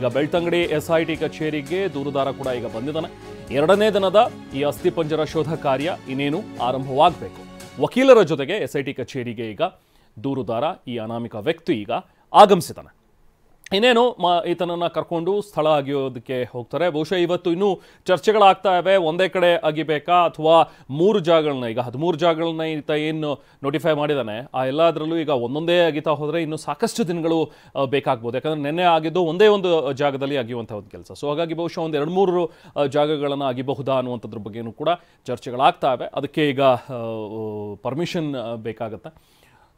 ಈಗ ಬೆಳ್ತಂಗಡಿ SIT ಕಚೇರಿಗೆ ದೂರುದಾರ ಕೂಡ ಈಗ ಬಂದಿದ್ದಾನೆ. ಎರಡನೇ ದಿನದ ಈ ಅಸ್ಥಿಪಂಜರ ಶೋಧ ಕಾರ್ಯ ಇನ್ನೇನು ಆರಂಭವಾಗಬೇಕು. ವಕೀಲರ ಜೊತೆಗೆ SIT ಕಚೇರಿಗೆ ಈಗ ದೂರುದಾರ ಈ ಅನಾಮಿಕ ವ್ಯಕ್ತಿ ಈಗ ಆಗಮಿಸಿದ್ದಾನೆ. ಇನ್ನೇನು ಈತನನ್ನು ಕರ್ಕೊಂಡು ಸ್ಥಳ ಅಗಿಯೋದಕ್ಕೆ ಹೋಗ್ತಾರೆ. ಬಹುಶಃ ಇವತ್ತು ಇನ್ನೂ ಚರ್ಚೆಗಳಾಗ್ತಾ ಇವೆ. ಒಂದೇ ಕಡೆ ಅಗಿಬೇಕಾ ಅಥವಾ 3 ಜಾಗಗಳನ್ನ, ಈಗ 13 ಜಾಗಗಳನ್ನ ಈತ ಏನು ನೋಟಿಫೈ ಮಾಡಿದ್ದಾನೆ ಆ ಎಲ್ಲದರಲ್ಲೂ ಈಗ ಒಂದೊಂದೇ ಅಗಿತಾ ಹೋದರೆ ಇನ್ನೂ ಸಾಕಷ್ಟು ದಿನಗಳು ಬೇಕಾಗ್ಬೋದು. ಯಾಕಂದರೆ ನಿನ್ನೆ ಆಗಿದ್ದು ಒಂದೇ ಒಂದು ಜಾಗದಲ್ಲಿ ಅಗಿಯುವಂಥ ಒಂದು ಕೆಲಸ. ಸೊ ಹಾಗಾಗಿ ಬಹುಶಃ ಒಂದು 2-3 ಜಾಗಗಳನ್ನು ಅಗಿಬಹುದಾ ಅನ್ನುವಂಥದ್ರ ಬಗ್ಗೆಯೂ ಕೂಡ ಚರ್ಚೆಗಳಾಗ್ತಾ ಇವೆ. ಅದಕ್ಕೆ ಈಗ ಪರ್ಮಿಷನ್ ಬೇಕಾಗುತ್ತೆ.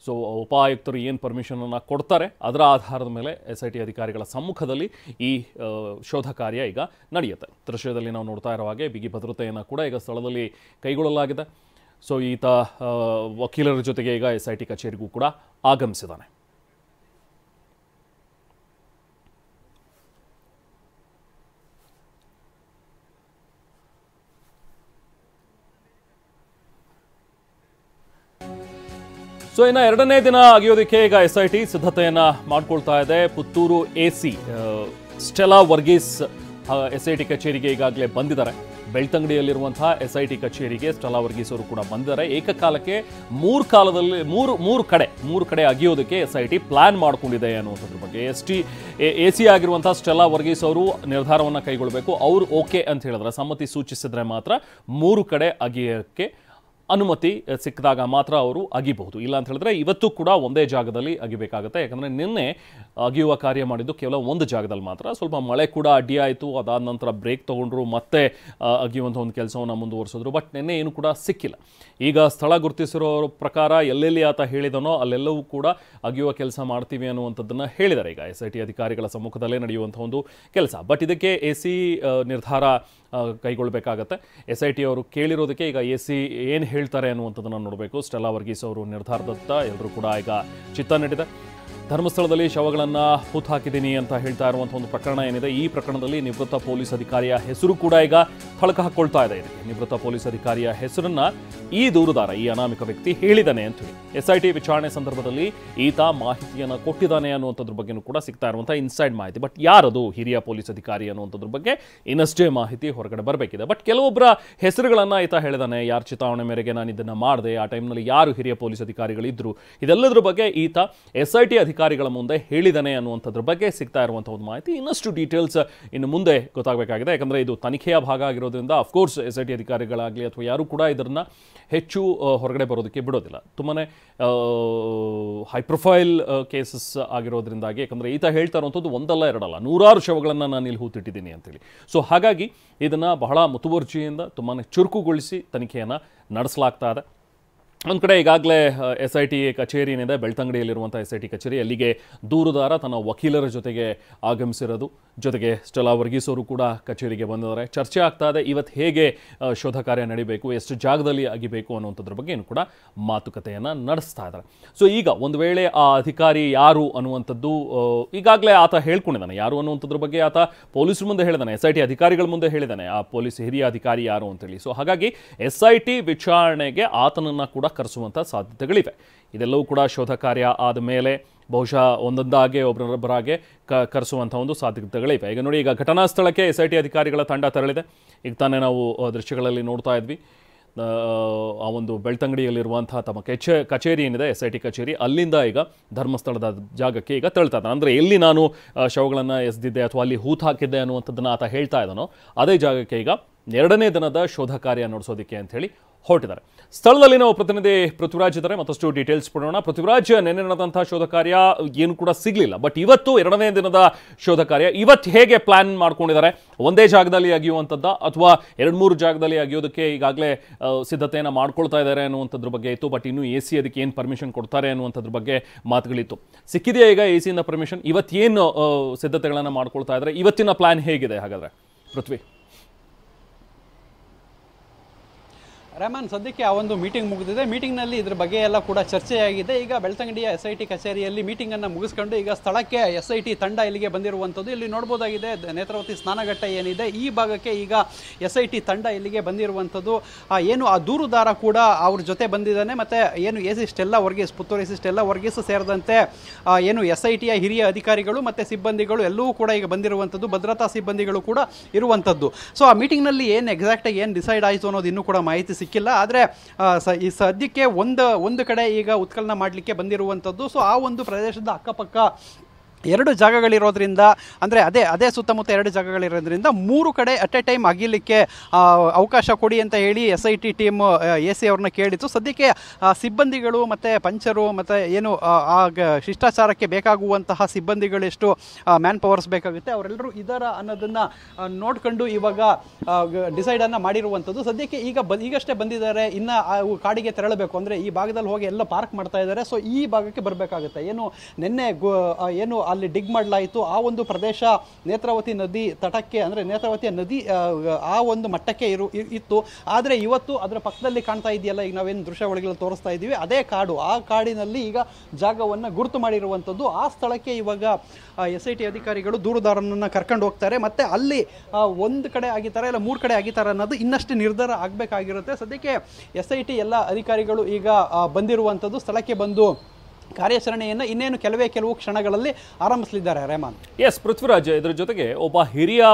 ಸೊ ಉಪಾಯುಕ್ತರು ಏನು ಪರ್ಮಿಷನನ್ನು ಕೊಡ್ತಾರೆ ಅದರ ಆಧಾರದ ಮೇಲೆ SIT ಅಧಿಕಾರಿಗಳ ಸಮ್ಮುಖದಲ್ಲಿ ಈ ಶೋಧ ಕಾರ್ಯ ಈಗ ನಡೆಯುತ್ತೆ. ದೃಶ್ಯದಲ್ಲಿ ನಾವು ನೋಡ್ತಾ ಇರೋ ಹಾಗೆ ಬಿಗಿ ಭದ್ರತೆಯನ್ನು ಕೂಡ ಈಗ ಸ್ಥಳದಲ್ಲಿ ಕೈಗೊಳ್ಳಲಾಗಿದೆ. ಸೊ ಈತ ವಕೀಲರ ಜೊತೆಗೆ ಈಗ SIT ಕಚೇರಿಗೂ ಕೂಡ ಆಗಮಿಸಿದ್ದಾನೆ. ಸೊ ಇನ್ನು ಎರಡನೇ ದಿನ ಅಗಿಯೋದಕ್ಕೆ ಈಗ SIT ಸಿದ್ಧತೆಯನ್ನು ಮಾಡ್ಕೊಳ್ತಾ ಇದೆ. Puttur AC Stella Varghese SIT ಕಚೇರಿಗೆ ಈಗಾಗಲೇ ಬಂದಿದ್ದಾರೆ. ಬೆಳ್ತಂಗಡಿಯಲ್ಲಿರುವಂತಹ SIT ಕಚೇರಿಗೆ ಸ್ಟೆಲಾ ವರ್ಗೀಸ್ ಅವರು ಕೂಡ ಬಂದಿದ್ದಾರೆ. ಏಕಕಾಲಕ್ಕೆ ಮೂರು ಕಡೆ ಅಗಿಯೋದಕ್ಕೆ SIT ಪ್ಲಾನ್ ಮಾಡ್ಕೊಂಡಿದೆ ಅನ್ನುವಂಥದ್ರ ಬಗ್ಗೆ AC ಆಗಿರುವಂತಹ ಸ್ಟೆಲಾ ವರ್ಗೀಸ್ ಅವರು ನಿರ್ಧಾರವನ್ನು ಕೈಗೊಳ್ಳಬೇಕು. ಅವರು ಓಕೆ ಅಂತ ಹೇಳಿದ್ರೆ, ಸಮ್ಮತಿ ಸೂಚಿಸಿದ್ರೆ ಮಾತ್ರ 3 ಕಡೆ ಅಗಿಯೋಕ್ಕೆ ಅನುಮತಿ ಸಿಕ್ಕಿದಾಗ ಮಾತ್ರ ಅವರು ಅಗಿಬಹುದು. ಇಲ್ಲ ಅಂತ ಹೇಳಿದ್ರೆ ಇವತ್ತು ಕೂಡ ಒಂದೇ ಜಾಗದಲ್ಲಿ ಅಗಿಬೇಕಾಗುತ್ತೆ. ಯಾಕಂದರೆ ನಿನ್ನೆ ಅಗಿಯುವ ಕಾರ್ಯ ಮಾಡಿದ್ದು ಕೇವಲ ಒಂದು ಜಾಗದಲ್ಲಿ ಮಾತ್ರ. ಸ್ವಲ್ಪ ಮಳೆ ಕೂಡ ಅಡ್ಡಿಯಾಯಿತು. ಅದಾದ ನಂತರ ಬ್ರೇಕ್ ತೊಗೊಂಡ್ರು, ಮತ್ತೆ ಅಗಿಯುವಂಥ ಒಂದು ಕೆಲಸವನ್ನು ಮುಂದುವರಿಸಿದ್ರು. ಬಟ್ ನಿನ್ನೆ ಏನು ಕೂಡ ಸಿಕ್ಕಿಲ್ಲ. ಈಗ ಸ್ಥಳ ಗುರುತಿಸಿರೋ ಪ್ರಕಾರ ಎಲ್ಲೆಲ್ಲಿ ಆತ ಹೇಳಿದನೋ ಅಲ್ಲೆಲ್ಲವೂ ಕೂಡ ಅಗಿಯುವ ಕೆಲಸ ಮಾಡ್ತೀವಿ ಅನ್ನುವಂಥದ್ದನ್ನು ಹೇಳಿದ್ದಾರೆ. ಈಗ SIT ಅಧಿಕಾರಿಗಳ ಸಮ್ಮುಖದಲ್ಲೇ ನಡೆಯುವಂಥ ಒಂದು ಕೆಲಸ. ಬಟ್ ಇದಕ್ಕೆ AC ನಿರ್ಧಾರ ಕೈಗೊಳ್ಳಬೇಕಾಗತ್ತೆ. SIT ಅವರು ಕೇಳಿರೋದಕ್ಕೆ ಈಗ AC ಏನು ಹೇಳ್ತಾರೆ ಅನ್ನುವಂಥದ್ದನ್ನು ನೋಡಬೇಕು. ಸ್ಟೆಲಾ ವರ್ಗೀಸ್ ಅವರು ನಿರ್ಧಾರದತ್ತ ಎಲ್ಲರೂ ಕೂಡ ಈಗ ಚಿತ್ತ ನೀಡಿದೆ. ಧರ್ಮಸ್ಥಳದಲ್ಲಿ ಶವಗಳನ್ನು ಹೂತಾಕಿದ್ದೀನಿ ಅಂತ ಹೇಳ್ತಾ ಇರುವಂಥ ಒಂದು ಪ್ರಕರಣ ಏನಿದೆ, ಈ ಪ್ರಕರಣದಲ್ಲಿ ನಿವೃತ್ತ ಪೊಲೀಸ್ ಅಧಿಕಾರಿಯ ಹೆಸರು ಕೂಡ ಈಗ ಥಳಕ ಹಾಕ್ಕೊಳ್ತಾ ಇದೆ. ಇದಕ್ಕೆ ನಿವೃತ್ತ ಪೊಲೀಸ್ ಅಧಿಕಾರಿಯ ಹೆಸರನ್ನು ಈ ದೂರುದಾರ, ಈ ಅನಾಮಿಕ ವ್ಯಕ್ತಿ ಹೇಳಿದ್ದಾನೆ ಅಂತ ಹೇಳಿ SIT ವಿಚಾರಣೆ ಸಂದರ್ಭದಲ್ಲಿ ಈತ ಮಾಹಿತಿಯನ್ನು ಕೊಟ್ಟಿದ್ದಾನೆ ಅನ್ನುವಂಥದ್ರ ಬಗ್ಗೆನೂ ಕೂಡ ಸಿಗ್ತಾ ಇರುವಂಥ ಇನ್ಸೈಡ್ ಮಾಹಿತಿ. ಬಟ್ ಯಾರದು ಹಿರಿಯ ಪೊಲೀಸ್ ಅಧಿಕಾರಿ ಅನ್ನುವಂಥದ್ರ ಬಗ್ಗೆ ಇನ್ನಷ್ಟೇ ಮಾಹಿತಿ ಹೊರಗಡೆ ಬರಬೇಕಿದೆ. ಬಟ್ ಕೆಲವೊಬ್ಬರ ಹೆಸರುಗಳನ್ನು ಈತ ಹೇಳಿದಾನೆ. ಯಾರ ಚಿತಾವಣೆ ಮೇರೆಗೆ ನಾನು ಇದನ್ನು ಮಾಡಿದೆ, ಆ ಟೈಮ್ನಲ್ಲಿ ಯಾರು ಹಿರಿಯ ಪೊಲೀಸ್ ಅಧಿಕಾರಿಗಳಿದ್ದರು, ಇದೆಲ್ಲದರ ಬಗ್ಗೆ ಈತ SIT ಅಧಿಕಾರಿಗಳ ಮುಂದೆ ಹೇಳಿದಾನೆ ಅನ್ನುವಂಥದ್ರ ಬಗ್ಗೆ ಸಿಗ್ತಾ ಇರುವಂಥ ಒಂದು ಮಾಹಿತಿ. ಇನ್ನಷ್ಟು ಡೀಟೇಲ್ಸ್ ಇನ್ನು ಮುಂದೆ ಗೊತ್ತಾಗಬೇಕಾಗಿದೆ. ಯಾಕಂದರೆ ಇದು ತನಿಖೆಯ ಭಾಗ ಆಗಿರೋದ್ರಿಂದ ಅಫ್ಕೋರ್ಸ್ SIT ಅಧಿಕಾರಿಗಳಾಗಲಿ ಅಥವಾ ಯಾರು ಕೂಡ ಇದನ್ನು ಹೆಚ್ಚು ಹೊರಗಡೆ ಬರೋದಕ್ಕೆ ಬಿಡೋದಿಲ್ಲ. ತುಂಬಾ ಹೈ ಪ್ರೊಫೈಲ್ ಕೇಸಸ್ ಆಗಿರೋದ್ರಿಂದಾಗಿ, ಯಾಕಂದರೆ ಈತ ಹೇಳ್ತಾ ಇರುವಂಥದ್ದು ಒಂದಲ್ಲ ಎರಡಲ್ಲ, 100 ಶವಗಳನ್ನು ನಾನು ಇಲ್ಲಿ ಹೂತಿಟ್ಟಿದ್ದೀನಿ ಅಂತೇಳಿ. ಸೊ ಹಾಗಾಗಿ ಇದನ್ನು ಬಹಳ ಮುತುವರ್ಜಿಯಿಂದ ತುಂಬಾ ಚುರುಕುಗೊಳಿಸಿ ತನಿಖೆಯನ್ನು ನಡೆಸಲಾಗ್ತಾ ಇದೆ. ಒಂದು ಕಡೆ ಈಗಾಗಲೇ SIT ಕಚೇರಿ ಏನಿದೆ ಬೆಳ್ತಂಗಡಿಯಲ್ಲಿರುವಂಥ SIT ಕಚೇರಿ, ಅಲ್ಲಿಗೆ ದೂರುದಾರ ತನ್ನ ವಕೀಲರ ಜೊತೆಗೆ ಆಗಮಿಸಿರೋದು. ಜೊತೆಗೆ ಸ್ಟೆಲಾ ವರ್ಗೀಸ್ ಅವರು ಕೂಡ ಕಚೇರಿಗೆ ಬಂದಿದ್ದಾರೆ. ಚರ್ಚೆ ಆಗ್ತಾ ಇದೆ ಇವತ್ತು ಹೇಗೆ ಶೋಧ ಕಾರ್ಯ ನಡೀಬೇಕು, ಎಷ್ಟು ಜಾಗದಲ್ಲಿ ಅಗಿಬೇಕು ಅನ್ನುವಂಥದ್ರ ಬಗ್ಗೆ ಕೂಡ ಮಾತುಕತೆಯನ್ನು ನಡೆಸ್ತಾ ಇದ್ದಾರೆ. ಸೊ ಈಗ ಒಂದು ವೇಳೆ ಆ ಅಧಿಕಾರಿ ಯಾರು ಅನ್ನುವಂಥದ್ದು ಈಗಾಗಲೇ ಆತ ಹೇಳ್ಕೊಂಡಿದ್ದಾನೆ. ಯಾರು ಅನ್ನುವಂಥದ್ರ ಬಗ್ಗೆ ಆತ ಪೊಲೀಸರ ಮುಂದೆ ಹೇಳಿದಾನೆ, SIT ಅಧಿಕಾರಿಗಳ ಮುಂದೆ ಹೇಳಿದಾನೆ ಆ ಪೊಲೀಸ್ ಹಿರಿಯ ಅಧಿಕಾರಿ ಯಾರು ಅಂತೇಳಿ. ಸೊ ಹಾಗಾಗಿ SIT ವಿಚಾರಣೆಗೆ ಆತನನ್ನು ಕೂಡ ಕರೆಸುವಂಥ ಸಾಧ್ಯತೆಗಳಿವೆ. ಇದೆಲ್ಲವೂ ಕೂಡ ಶೋಧ ಕಾರ್ಯ ಆದ ಮೇಲೆ ಬಹುಶಃ ಒಂದೊಂದಾಗೆ ಒಬ್ಬರೊಬ್ಬರಾಗೆ ಕರೆಸುವಂಥ ಒಂದು ಸಾಧ್ಯತೆಗಳಿವೆ. ಈಗ ನೋಡಿ, ಈಗ ಘಟನಾ ಸ್ಥಳಕ್ಕೆ SIT ಅಧಿಕಾರಿಗಳ ತಂಡ ತೆರಳಿದೆ. ಈಗ ತಾನೇ ನಾವು ದೃಶ್ಯಗಳಲ್ಲಿ ನೋಡ್ತಾ ಇದ್ವಿ. ಆ ಒಂದು ಬೆಳ್ತಂಗಡಿಯಲ್ಲಿರುವಂತಹ ತಮ್ಮ ಕಚೇರಿ ಏನಿದೆ SIT ಕಚೇರಿ, ಅಲ್ಲಿಂದ ಈಗ ಧರ್ಮಸ್ಥಳದ ಜಾಗಕ್ಕೆ ಈಗ ತೆರಳ್ತಾ ಇದ್ದಾನೆ. ಅಂದರೆ ಎಲ್ಲಿ ನಾನು ಶವಗಳನ್ನು ಎಸೆದಿದ್ದೆ ಅಥವಾ ಅಲ್ಲಿ ಹೂತು ಹಾಕಿದ್ದೆ ಅನ್ನುವಂಥದ್ದನ್ನು ಆತ ಹೇಳ್ತಾ ಇದ್ದಾನೋ ಅದೇ ಜಾಗಕ್ಕೆ ಈಗ ಎರಡನೇ ದಿನದ ಶೋಧ ಕಾರ್ಯ ನಡೆಸೋದಕ್ಕೆ ಅಂಥೇಳಿ ಹೊರಟಿದ್ದಾರೆ. ಸ್ಥಳದಲ್ಲಿ ನಾವು ಪ್ರತಿನಿಧಿ ಪೃಥ್ವಿರಾಜ್ ಇದ್ದಾರೆ, ಮತ್ತಷ್ಟು ಡೀಟೇಲ್ಸ್ ಪಡೆಯೋಣ. ಪೃಥ್ವಿರಾಜ್, ನಿನ್ನೆ ನಡೆದಂತಹ ಶೋಧ ಕಾರ್ಯ ಏನು ಕೂಡ ಸಿಗಲಿಲ್ಲ. ಬಟ್ ಇವತ್ತು ಎರಡನೇ ದಿನದ ಶೋಧ ಕಾರ್ಯ, ಇವತ್ತು ಹೇಗೆ ಪ್ಲಾನ್ ಮಾಡ್ಕೊಂಡಿದ್ದಾರೆ? ಒಂದೇ ಜಾಗದಲ್ಲಿ ಅಗಿಯುವಂಥದ್ದು ಅಥವಾ 2-3 ಜಾಗದಲ್ಲಿ ಅಗಿಯೋದಕ್ಕೆ ಈಗಾಗಲೇ ಸಿದ್ಧತೆಯನ್ನು ಮಾಡ್ಕೊಳ್ತಾ ಇದ್ದಾರೆ ಅನ್ನುವಂಥದ್ರ ಬಗ್ಗೆ ಇತ್ತು. ಬಟ್ ಇನ್ನು AC ಅದಕ್ಕೆ ಏನು ಪರ್ಮಿಷನ್ ಕೊಡ್ತಾರೆ ಅನ್ನುವಂಥದ್ರ ಬಗ್ಗೆ ಮಾತುಗಳಿತ್ತು. ಸಿಕ್ಕಿದೆಯಾ ಈಗ AC ಯಿಂದ ಪರ್ಮಿಷನ್? ಇವತ್ತೇನು ಸಿದ್ಧತೆಗಳನ್ನು ಮಾಡ್ಕೊಳ್ತಾ ಇದ್ದಾರೆ? ಇವತ್ತಿನ ಪ್ಲಾನ್ ಹೇಗಿದೆ ಹಾಗಾದರೆ ಪೃಥ್ವಿ? ರೆಹಮಾನ್, ಸದ್ಯಕ್ಕೆ ಆ ಒಂದು ಮೀಟಿಂಗ್ ಮುಗಿದಿದೆ. ಮೀಟಿಂಗ್ನಲ್ಲಿ ಇದ್ರ ಬಗ್ಗೆ ಎಲ್ಲ ಕೂಡ ಚರ್ಚೆಯಾಗಿದೆ. ಈಗ ಬೆಳ್ತಂಗಡಿಯ SIT ಕಚೇರಿಯಲ್ಲಿ ಮೀಟಿಂಗನ್ನು ಮುಗಿಸ್ಕೊಂಡು ಈಗ ಸ್ಥಳಕ್ಕೆ SIT ತಂಡ ಇಲ್ಲಿಗೆ ಬಂದಿರುವಂಥದ್ದು. ಇಲ್ಲಿ ನೋಡ್ಬೋದಾಗಿದೆ ನೇತ್ರಾವತಿ ಸ್ನಾನಘಟ್ಟ ಏನಿದೆ ಈ ಭಾಗಕ್ಕೆ ಈಗ SIT ತಂಡ ಇಲ್ಲಿಗೆ ಬಂದಿರುವಂಥದ್ದು. ಏನು ಆ ದೂರುದಾರ ಕೂಡ ಅವ್ರ ಜೊತೆ ಬಂದಿದ್ದಾನೆ. ಮತ್ತು ಏನು AC Stella Varghese, Puttur AC Stella Varghese ಸೇರಿದಂತೆ ಏನು SITಯ ಹಿರಿಯ ಅಧಿಕಾರಿಗಳು ಮತ್ತು ಸಿಬ್ಬಂದಿಗಳು ಎಲ್ಲವೂ ಕೂಡ ಈಗ ಬಂದಿರುವಂಥದ್ದು. ಭದ್ರತಾ ಸಿಬ್ಬಂದಿಗಳು ಕೂಡ ಇರುವಂಥದ್ದು. ಸೊ ಆ ಮೀಟಿಂಗ್ನಲ್ಲಿ ಏನು ಎಕ್ಸಾಕ್ಟಾಗಿ ಏನು ಡಿಸೈಡ್ ಆಯಿತು ಅನ್ನೋದು ಇನ್ನೂ ಕೂಡ ಮಾಹಿತಿ ಸಿಕ್ಕಿಲ್ಲ. ಆದರೆ ಈ ಸದ್ಯಕ್ಕೆ ಒಂದು ಕಡೆ ಈಗ ಉತ್ಖನನ ಮಾಡಲಿಕ್ಕೆ ಬಂದಿರುವಂಥದ್ದು. ಸೊ ಆ ಒಂದು ಪ್ರದೇಶದ ಅಕ್ಕಪಕ್ಕ 2 ಜಾಗಗಳಿರೋದ್ರಿಂದ, ಅಂದರೆ ಅದೇ ಸುತ್ತಮುತ್ತ 2 ಜಾಗಗಳಿರೋದ್ರಿಂದ 3 ಕಡೆ ಅಟ್ ಎ ಟೈಮ್ ಅಗಿಲಿಕ್ಕೆ ಅವಕಾಶ ಕೊಡಿ ಅಂತ ಹೇಳಿ SIT ಟೀಮ್ AC ಅವ್ರನ್ನ ಕೇಳಿತ್ತು. ಸದ್ಯಕ್ಕೆ ಸಿಬ್ಬಂದಿಗಳು ಮತ್ತು ಪಂಚರು ಮತ್ತು ಏನು ಶಿಷ್ಟಾಚಾರಕ್ಕೆ ಬೇಕಾಗುವಂತಹ ಸಿಬ್ಬಂದಿಗಳೆಷ್ಟು ಮ್ಯಾನ್ ಪವರ್ಸ್ ಬೇಕಾಗುತ್ತೆ ಅವರೆಲ್ಲರೂ ಇದರ ಅನ್ನೋದನ್ನು ನೋಡ್ಕೊಂಡು ಇವಾಗ ಡಿಸೈಡನ್ನು ಮಾಡಿರುವಂಥದ್ದು. ಸದ್ಯಕ್ಕೆ ಈಗಷ್ಟೇ ಬಂದಿದ್ದಾರೆ. ಇನ್ನು ಕಾಡಿಗೆ ತೆರಳಬೇಕು ಅಂದರೆ ಈ ಭಾಗದಲ್ಲಿ ಹೋಗಿ ಎಲ್ಲ ಪಾರ್ಕ್ ಮಾಡ್ತಾ ಇದ್ದಾರೆ. ಸೊ ಈ ಭಾಗಕ್ಕೆ ಬರಬೇಕಾಗುತ್ತೆ. ನಿನ್ನೆ ಏನು ಅಲ್ಲಿ ಡಿಗ್ ಮಾಡಲಾಯಿತು ಆ ಒಂದು ಪ್ರದೇಶ ನೇತ್ರಾವತಿ ನದಿ ತಟಕ್ಕೆ, ಅಂದರೆ ನೇತ್ರಾವತಿಯ ನದಿ ಆ ಒಂದು ಮಟ್ಟಕ್ಕೆ ಇತ್ತು. ಆದರೆ ಇವತ್ತು ಅದರ ಪಕ್ಕದಲ್ಲಿ ಕಾಣ್ತಾ ಇದೆಯಲ್ಲ, ಈಗ ನಾವೇನು ದೃಶ್ಯಾವಳಿಗಳು ತೋರಿಸ್ತಾ ಇದ್ದೀವಿ, ಅದೇ ಕಾಡು. ಆ ಕಾಡಿನಲ್ಲಿ ಈಗ ಜಾಗವನ್ನು ಗುರುತು ಮಾಡಿರುವಂಥದ್ದು. ಆ ಸ್ಥಳಕ್ಕೆ ಇವಾಗ SIT ಅಧಿಕಾರಿಗಳು ದೂರುದಾರನನ್ನು ಕರ್ಕೊಂಡು ಹೋಗ್ತಾರೆ. ಮತ್ತು ಅಲ್ಲಿ 1 ಕಡೆ ಆಗಿದ್ದಾರೆ ಇಲ್ಲ 3 ಕಡೆ ಆಗಿದ್ದಾರೆ ಅನ್ನೋದು ಇನ್ನಷ್ಟು ನಿರ್ಧಾರ ಆಗಬೇಕಾಗಿರುತ್ತೆ. ಸದ್ಯಕ್ಕೆ SIT ಎಲ್ಲ ಅಧಿಕಾರಿಗಳು ಈಗ ಬಂದಿರುವಂಥದ್ದು. ಸ್ಥಳಕ್ಕೆ ಬಂದು ಕಾರ್ಯಾಚರಣೆಯನ್ನು ಇನ್ನೇನು ಕೆಲವು ಕ್ಷಣಗಳಲ್ಲಿ ಆರಂಭಿಸಲಿದ್ದಾರೆ. ರೆಹಮಾನ್. ಎಸ್ ಪೃಥ್ವಿರಾಜ್, ಇದರ ಜೊತೆಗೆ ಒಬ್ಬ ಹಿರಿಯ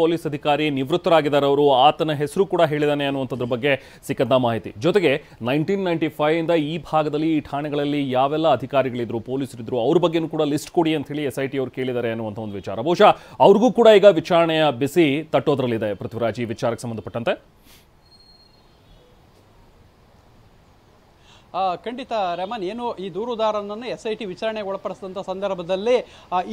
ಪೊಲೀಸ್ ಅಧಿಕಾರಿ ನಿವೃತ್ತರಾಗಿದ್ದಾರೆ. ಅವರು ಆತನ ಹೆಸರು ಕೂಡ ಹೇಳಿದಾನೆ ಅನ್ನುವಂಥದ್ರ ಬಗ್ಗೆ ಸಿಕ್ಕಂತ ಮಾಹಿತಿ. ಜೊತೆಗೆ 1995 ಇಂದ ಈ ಭಾಗದಲ್ಲಿ ಈ ಠಾಣೆಗಳಲ್ಲಿ ಯಾವೆಲ್ಲ ಅಧಿಕಾರಿಗಳಿದ್ರು, ಪೊಲೀಸರಿದ್ರು, ಅವ್ರ ಬಗ್ಗೆನೂ ಕೂಡ ಲಿಸ್ಟ್ ಕೊಡಿ ಅಂತ ಹೇಳಿ SIT ಅವರು ಕೇಳಿದ್ದಾರೆ ಅನ್ನುವಂಥ ಒಂದು ವಿಚಾರ. ಬಹುಶಃ ಅವ್ರಿಗೂ ಕೂಡ ಈಗ ವಿಚಾರಣೆಯ ಬಿಸಿ ತಟ್ಟೋದ್ರಲ್ಲಿದೆ. ಪೃಥ್ವಿರಾಜ್, ಈ ವಿಚಾರಕ್ಕೆ ಸಂಬಂಧಪಟ್ಟಂತೆ ಖಂಡಿತ ರೆಹಮಾನ್, ಏನು ಈ ದೂರುದಾರನನ್ನು SIT ವಿಚಾರಣೆಗೆ ಒಳಪಡಿಸಿದಂಥ ಸಂದರ್ಭದಲ್ಲಿ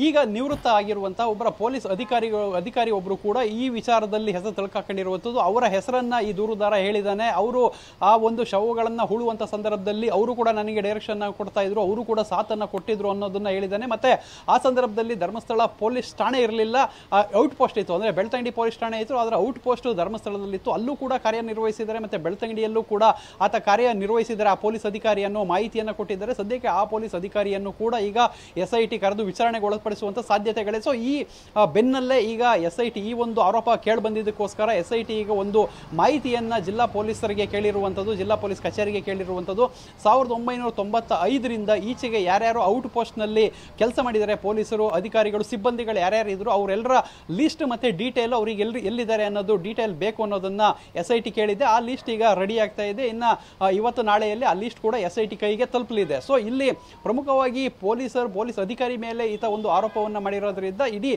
ಈಗ ನಿವೃತ್ತ ಆಗಿರುವಂಥ ಒಬ್ಬರ ಪೊಲೀಸ್ ಅಧಿಕಾರಿ ಒಬ್ಬರು ಕೂಡ ಈ ವಿಚಾರದಲ್ಲಿ ಹೆಸರು ತಳ್ಕಾಕೊಂಡಿರುವಂಥದ್ದು. ಅವರ ಹೆಸರನ್ನು ಈ ದೂರುದಾರ ಹೇಳಿದ್ದಾನೆ. ಅವರು ಆ ಒಂದು ಶವಗಳನ್ನು ಹೂಳುವಂಥ ಸಂದರ್ಭದಲ್ಲಿ ಅವರು ಕೂಡ ನನಗೆ ಡೈರೆಕ್ಷನ್ ಕೊಡ್ತಾ ಇದ್ರು, ಅವರು ಕೂಡ ಸಾಥನ್ನು ಕೊಟ್ಟಿದ್ರು ಅನ್ನೋದನ್ನು ಹೇಳಿದ್ದಾನೆ. ಮತ್ತು ಆ ಸಂದರ್ಭದಲ್ಲಿ ಧರ್ಮಸ್ಥಳ ಪೊಲೀಸ್ ಠಾಣೆ ಇರಲಿಲ್ಲ, ಔಟ್ ಪೋಸ್ಟ್ ಇತ್ತು. ಅಂದರೆ ಬೆಳ್ತಂಗಡಿ ಪೊಲೀಸ್ ಠಾಣೆ ಇತ್ತು, ಅದರ ಔಟ್ ಪೋಸ್ಟ್ ಧರ್ಮಸ್ಥಳದಲ್ಲಿತ್ತು. ಅಲ್ಲೂ ಕೂಡ ಕಾರ್ಯನಿರ್ವಹಿಸಿದ್ದಾರೆ. ಮತ್ತು ಬೆಳ್ತಂಗಡಿಯಲ್ಲೂ ಕೂಡ ಆತ ಕಾರ್ಯನಿರ್ವಹಿಸಿದ್ದಾರೆ. ಆ ಪೊಲೀಸ್ ಅಧಿಕಾರಿ ಅನ್ನೋ ಮಾಹಿತಿಯನ್ನು ಕೊಟ್ಟಿದ್ದಾರೆ. ಸದ್ಯಕ್ಕೆ ಆ ಪೊಲೀಸ್ ಅಧಿಕಾರಿಯನ್ನು ಕೂಡ ಈಗ SIT ಕರೆದು ವಿಚಾರಣೆಗೆ ಒಳಪಡಿಸುವಂತ ಸಾಧ್ಯತೆಗಳಿದೆ. ಸೊ ಈ ಬೆನ್ನಲ್ಲೇ ಈಗ SIT ಈ ಒಂದು ಆರೋಪ ಕೇಳಿ ಬಂದಿದ್ದಕ್ಕೋಸ್ಕರ SIT ಈಗ ಒಂದು ಮಾಹಿತಿಯನ್ನ ಜಿಲ್ಲಾ ಪೊಲೀಸರಿಗೆ ಕೇಳಿರುವಂತದ್ದು, ಜಿಲ್ಲಾ ಪೊಲೀಸ್ ಕಚೇರಿಗೆ ಕೇಳಿರುವಂತದ್ದು. 1995ರಿಂದ ಈಚೆಗೆ ಯಾರ್ಯಾರು ಔಟ್ ಪೋಸ್ಟ್ ನಲ್ಲಿ ಕೆಲಸ ಮಾಡಿದ್ದಾರೆ, ಪೊಲೀಸರು, ಅಧಿಕಾರಿಗಳು, ಸಿಬ್ಬಂದಿಗಳು ಯಾರ್ಯಾರು ಇದ್ರು ಅವರೆಲ್ಲರ ಲಿಸ್ಟ್ ಮತ್ತೆ ಡೀಟೇಲ್, ಅವರಿಗೆ ಎಲ್ಲಿದ್ದಾರೆ ಅನ್ನೋದು ಡೀಟೇಲ್ ಬೇಕು ಅನ್ನೋದನ್ನ SIT ಕೇಳಿದೆ. ಆ ಲಿಸ್ಟ್ ಈಗ ರೆಡಿ ಆಗ್ತಾ ಇದೆ. ಇನ್ನ ಇವತ್ತು ನಾಳೆಯಲ್ಲಿ ಆ ಲಿಸ್ಟ್ ಕೂಡ SIT ಕೈಗೆ ತಲುಪಲಿದೆ. ಸೊ ಇಲ್ಲಿ ಪ್ರಮುಖವಾಗಿ ಪೊಲೀಸ್ ಅಧಿಕಾರಿ ಮೇಲೆ ಈತ ಒಂದು ಆರೋಪವನ್ನು ಮಾಡಿರೋದ್ರಿಂದ ಇಡೀ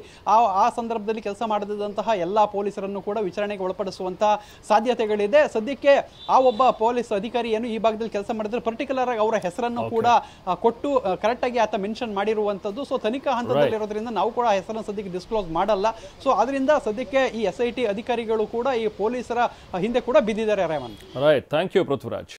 ಆ ಸಂದರ್ಭದಲ್ಲಿ ಕೆಲಸ ಮಾಡದಂತಹ ಎಲ್ಲಾ ಪೊಲೀಸರನ್ನು ಕೂಡ ವಿಚಾರಣೆಗೆ ಒಳಪಡಿಸುವಂತಹ ಸಾಧ್ಯತೆಗಳಿದೆ. ಸದ್ಯಕ್ಕೆ ಆ ಒಬ್ಬ ಪೊಲೀಸ್ ಅಧಿಕಾರಿ ಏನು ಈ ಭಾಗದಲ್ಲಿ ಕೆಲಸ ಮಾಡಿದ್ರೆ ಪರ್ಟಿಕ್ಯುಲರ್ ಆಗಿ ಅವರ ಹೆಸರನ್ನು ಕೂಡ ಕೊಟ್ಟು ಕರೆಕ್ಟ್ ಆಗಿ ಆತ ಮೆನ್ಷನ್ ಮಾಡಿರುವಂತದ್ದು. ಸೊ ತನಿಖಾ ಹಂತದಲ್ಲಿರೋದ್ರಿಂದ ನಾವು ಕೂಡ ಆ ಹೆಸರನ್ನು ಸದ್ಯಕ್ಕೆ ಡಿಸ್ಕ್ಲೋಸ್ ಮಾಡಲ್ಲ. ಸೊ ಅದರಿಂದ ಸದ್ಯಕ್ಕೆ ಈ SIT ಅಧಿಕಾರಿಗಳು ಕೂಡ ಈ ಪೊಲೀಸರ ಹಿಂದೆ ಕೂಡ ಬಿದ್ದಿದ್ದಾರೆ. ರೇವನ್, ರೈಟ್, ಥ್ಯಾಂಕ್ ಯು ಪೃಥ್ವಿರಾಜ್.